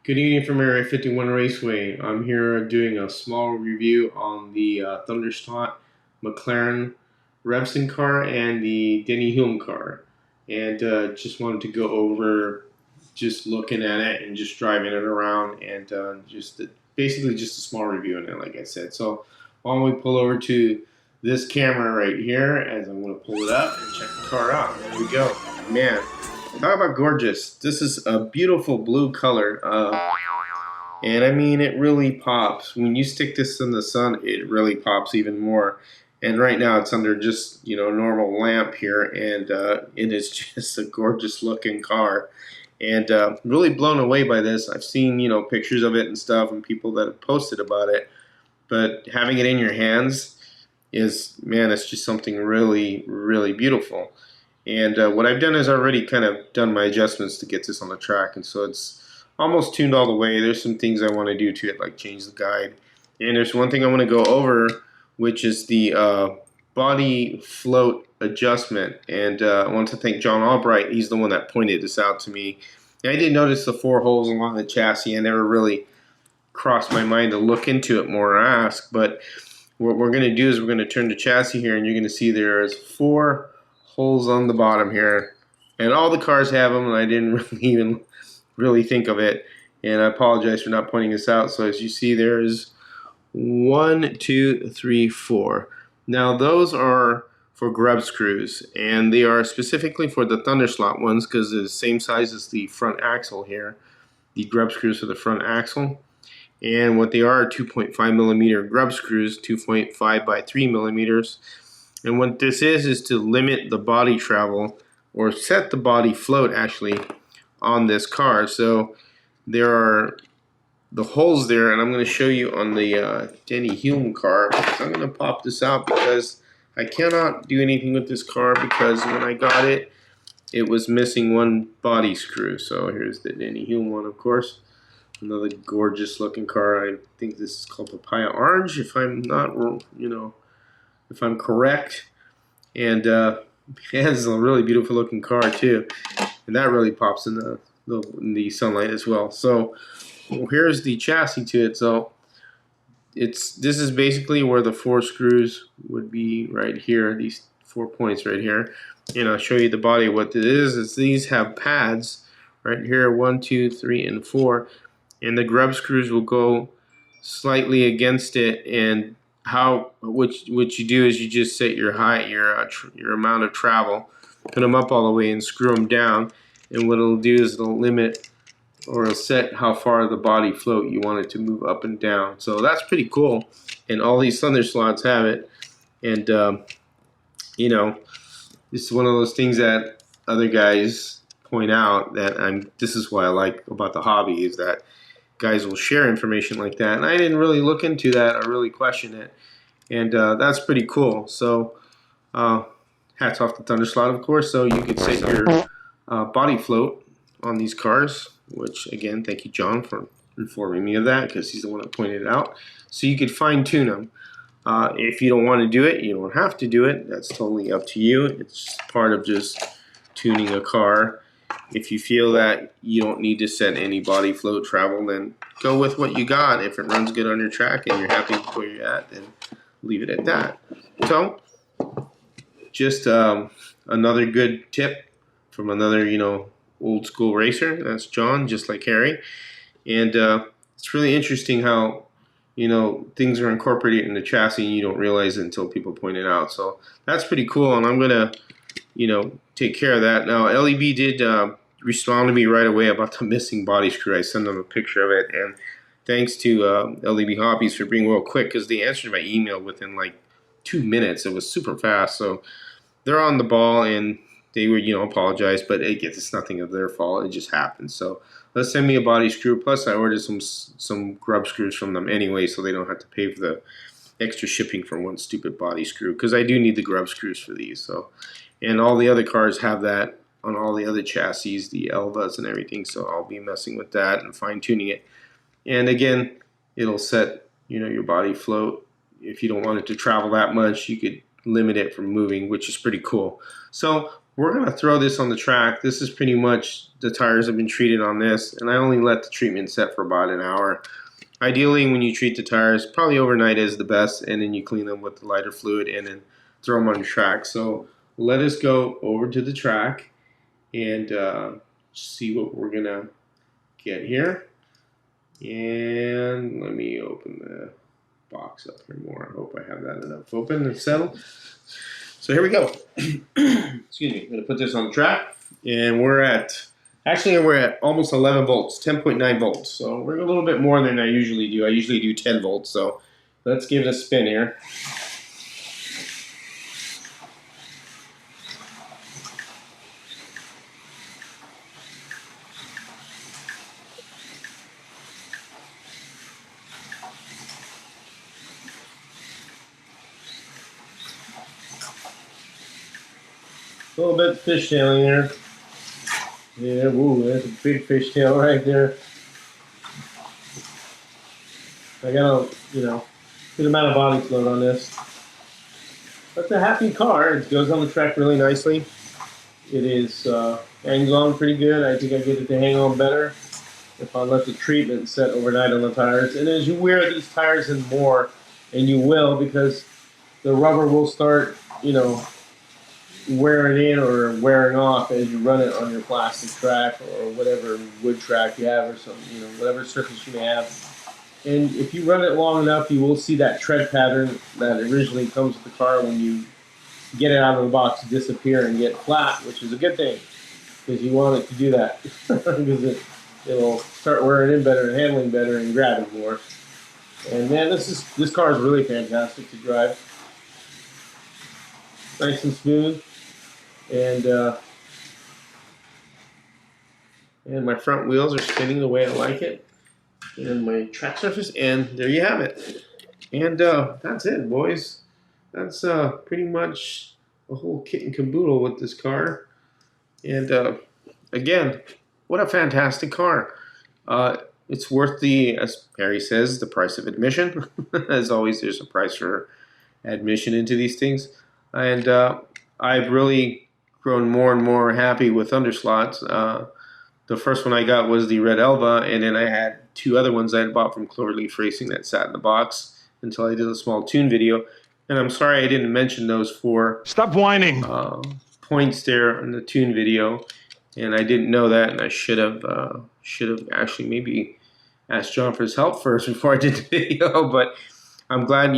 Good evening from Area 51 Raceway. I'm here doing a small review on the Thunderslot McLaren Revson car and the Denny Hulme car. And just wanted to go over just looking at it and just driving it around and basically just a small review on it, like I said. So why don't we pull over to this camera right here as I'm going to pull it up and check the car out. There we go. Man, talk about gorgeous. This is a beautiful blue color. And I mean, it really pops. When you stick this in the sun, it really pops even more. And right now it's under just, normal lamp here. And it is just a gorgeous looking car. And really blown away by this. I've seen, pictures of it and stuff and people that have posted about it. But having it in your hands is, man, it's just something really, really beautiful. And what I've done is already kind of done my adjustments to get this on the track. And so it's almost tuned all the way. There's some things I want to do to it, like change the guide. And there's one thing I want to go over, which is the body float adjustment. And I want to thank John Albright. He's the one that pointed this out to me. And I did notice the 4 holes along the chassis. I never really crossed my mind to look into it more or ask. But what we're going to do is we're going to turn the chassis here, and you're going to see there's 4 holes on the bottom here. And all the cars have them, and I didn't really think of it, and I apologize for not pointing this out. So as you see, there's 1, 2, 3, 4. Now those are for grub screws, and they are specifically for the Thunderslot ones because they're the same size as the front axle here. The grub screws for the front axle, and what they are 2.5 millimeter grub screws, 2.5 by 3 millimeters. And what this is to limit the body travel, or set the body float actually, on this car. So there are the holes there, and I'm going to show you on the Denny Hulme car. I'm going to pop this out because I cannot do anything with this car because when I got it, it was missing one body screw. So here's the Denny Hulme one, of course. Another gorgeous looking car. I think this is called Papaya Orange, if I'm not, if I'm correct. And it's a really beautiful looking car too. And that really pops in the sunlight as well. So here's the chassis to it. So this is basically where the 4 screws would be right here. These 4 points right here. And I'll show you the body. What it is these have pads right here, 1, 2, 3, and 4. And the grub screws will go slightly against it. And what you do is you just set your height, your amount of travel, put them up all the way and screw them down, and what it'll do is it'll limit, or it'll set how far the body float you want it to move up and down. So that's pretty cool, and all these Thunderslots have it. And this is one of those things that other guys point out that this is what I like about the hobby, is that guys will share information like that, and I didn't really look into that or really question it, and that's pretty cool. So hats off to Thunderslot, of course. So you could set your body float on these cars, which again, thank you, John, for informing me of that, because he's the one that pointed it out. So you could fine tune them. If you don't want to do it, you don't have to do it. That's totally up to you. It's part of just tuning a car. If you feel that you don't need to set any body float travel, then go with what you got. If it runs good on your track and you're happy with where you're at, then leave it at that. So just another good tip from another, old school racer. That's John, just like Harry. And it's really interesting how, things are incorporated in the chassis and you don't realize it until people point it out. So that's pretty cool, and I'm going to, take care of that. Now, LEB did respond to me right away about the missing body screw. I sent them a picture of it, and thanks to LEB Hobbies for being real quick, because they answered my email within like 2 minutes. It was super fast, so they're on the ball, and they were, apologize, but it's nothing of their fault. It just happened. So let's send me a body screw. Plus, I ordered some grub screws from them anyway, so they don't have to pay for the extra shipping for one stupid body screw, because I do need the grub screws for these. So, and all the other cars have that on all the other chassis, the Elvas and everything. So I'll be messing with that and fine tuning it. And again, it'll set, your body float. If you don't want it to travel that much, you could limit it from moving, which is pretty cool. So we're going to throw this on the track. This is pretty much the tires have been treated on this, and I only let the treatment set for about an hour. Ideally, when you treat the tires, probably overnight is the best, and then you clean them with the lighter fluid and then throw them on the track. So let us go over to the track and see what we're going to get here. And let me open the box up here more. I hope I have that enough open and settled. So here we go. Excuse me. I'm going to put this on the track, and we're at almost 11 volts, 10.9 volts. So we're a little bit more than I usually do. I usually do 10 volts. So let's give it a spin here. A little bit fishtailing there. Yeah, woo, that's a big fishtail right there. I got a, good amount of body float on this. But it's a happy car. It goes on the track really nicely. It is hangs on pretty good. I think I get it to hang on better if I let the treatment set overnight on the tires. And as you wear these tires in more, and you will, because the rubber will start, wearing in or wearing off as you run it on your plastic track or whatever wood track you have or something, whatever surface you may have. And if you run it long enough, you will see that tread pattern that originally comes with the car when you get it out of the box disappear and get flat, which is a good thing because you want it to do that because it'll start wearing in better and handling better and grabbing more. And man, this car is really fantastic to drive. Nice and smooth. And my front wheels are spinning the way I like it, and my track surface, and there you have it. And that's it, boys. That's pretty much a whole kit and caboodle with this car. And again, what a fantastic car. It's worth as Harry says, the price of admission. As always, there's a price for admission into these things. And I've really grown more and more happy with Thunderslots. The first one I got was the Red Elva, and then I had two other ones I had bought from Cloverleaf Racing that sat in the box until I did a small tune video. And I'm sorry I didn't mention those 4 Stop whining. Points there in the tune video, and I didn't know that, and I should have actually maybe asked John for his help first before I did the video. But I'm glad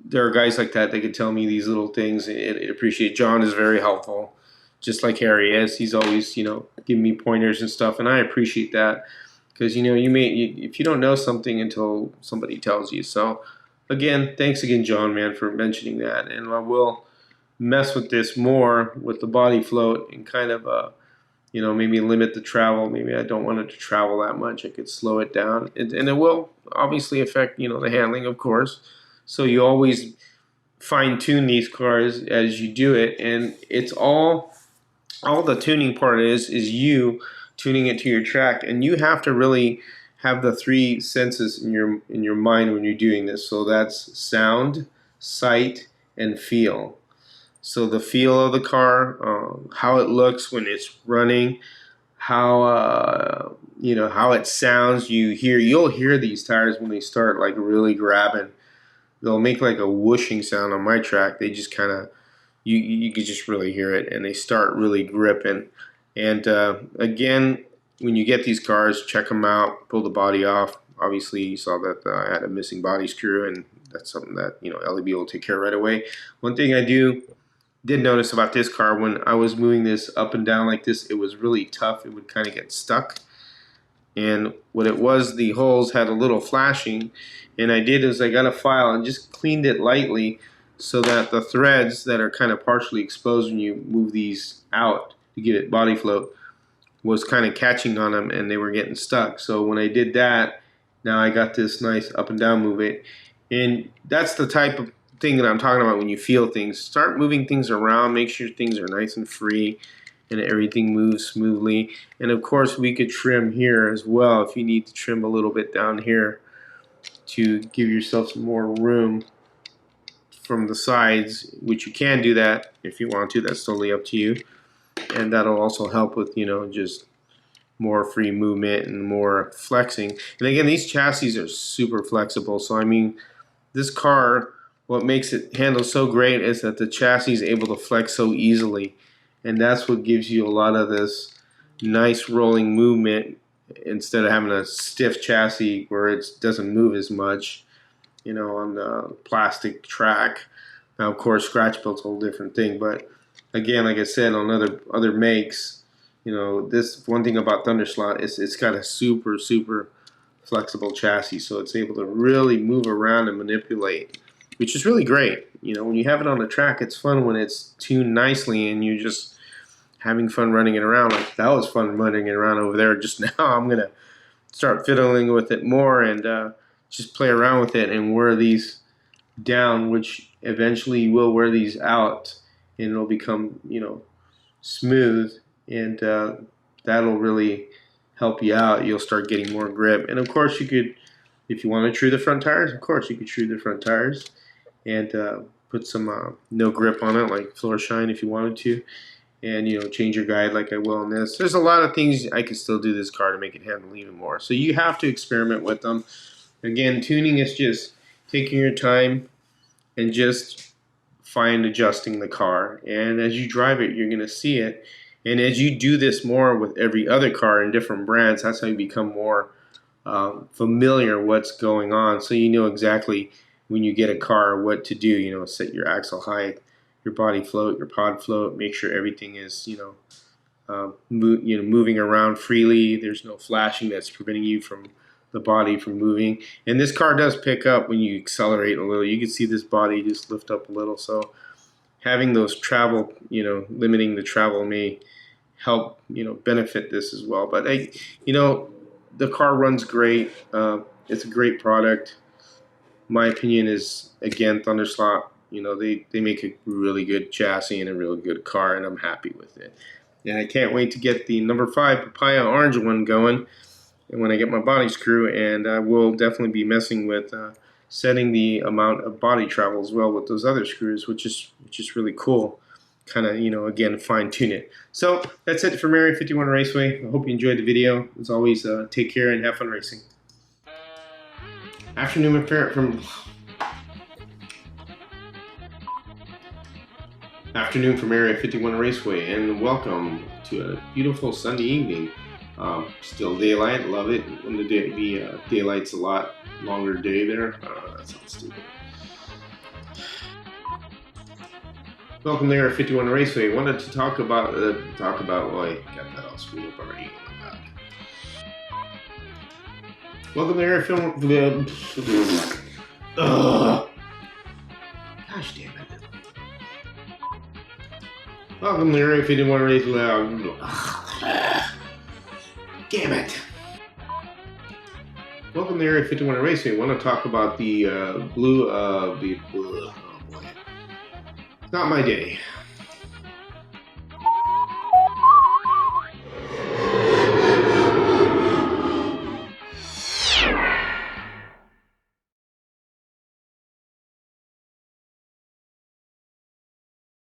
there are guys like that could tell me these little things. I appreciate. John is very helpful, just like Harry is. He's always, giving me pointers and stuff, and I appreciate that because, if you don't know something until somebody tells you. So, again, thanks again, John, man, for mentioning that. And I will mess with this more with the body float and kind of, maybe limit the travel. Maybe I don't want it to travel that much. I could slow it down. And it will obviously affect, the handling, of course. So you always fine-tune these cars as you do it, and it's all the tuning part is you tuning it to your track, and you have to really have the 3 senses in your mind when you're doing this. So that's sound, sight, and feel. So the feel of the car, how it looks when it's running, how how it sounds. You'll hear these tires when they start like really grabbing. They'll make like a whooshing sound on my track. They just kind of, you could just really hear it, and they start really gripping. And again, when you get these cars, check them out, pull the body off. Obviously, you saw that I had a missing body screw, and that's something that LEB will take care of right away. One thing I did notice about this car, when I was moving this up and down like this, it was really tough. It would kind of get stuck. And what it was, the holes had a little flashing, and I did is I got a file and just cleaned it lightly so that the threads that are kind of partially exposed when you move these out to give it body float was kind of catching on them, and they were getting stuck. So when I did that, now I got this nice up and down movement. And that's the type of thing that I'm talking about when you feel things. Start moving things around, make sure things are nice and free, and everything moves smoothly. And of course, we could trim here as well if you need to trim a little bit down here to give yourself some more room from the sides, which you can do that if you want to. That's totally up to you. and that'll also help with, just more free movement and more flexing. And again, these chassis are super flexible. So I mean, this car, what makes it handle so great is that the chassis is able to flex so easily, and that's what gives you a lot of this nice rolling movement instead of having a stiff chassis where it doesn't move as much, on the plastic track. Now, of course, scratch built's a whole different thing, but again, like I said, on other makes, this one thing about Thunderslot is it's got a super flexible chassis, so it's able to really move around and manipulate, which is really great. When you have it on the track, it's fun when it's tuned nicely and you're just having fun running it around. Like that was fun running it around over there just now. I'm gonna start fiddling with it more and just play around with it and wear these down, which eventually will wear these out, and it'll become smooth, and that'll really help you out. You'll start getting more grip, and of course you could, if you want to true the front tires, of course you could true the front tires and put some no grip on it, like floor shine if you wanted to, and change your guide like I will on this. There's a lot of things I could still do this car to make it handle even more. So you have to experiment with them. Again, tuning is just taking your time and just fine adjusting the car. And as you drive it, you're going to see it. And as you do this more with every other car in different brands, that's how you become more familiar what's going on. So you know exactly when you get a car what to do. Set your axle height, your body float, your pod float. Make sure everything is moving around freely. There's no flashing that's preventing you from the body from moving. And this car does pick up when you accelerate a little. You can see this body just lift up a little. So having those travel, limiting the travel may help, benefit this as well. But the car runs great. It's a great product. My opinion is, again, Thunderslot, they make a really good chassis and a really good car, and I'm happy with it. And I can't wait to get the number 5 papaya orange one going, and when I get my body screw, and I will definitely be messing with setting the amount of body travel as well with those other screws, which is really cool. Kind of, again, fine tune it. So that's it from Area 51 Raceway. I hope you enjoyed the video. As always, take care and have fun racing. Afternoon, my parent from Afternoon from Area 51 Raceway, and welcome to a beautiful Sunday evening. Still daylight, love it. When the daylight's a lot longer day there. That sounds stupid. Welcome to Area 51 Raceway. Wanted to talk about well, I got that all screwed up already. Welcome to Area 51. Gosh damn it. Welcome to Area 51 Raceway. Damn it. Welcome to Area 51 Racing. I want to talk about the oh boy. It's not my day.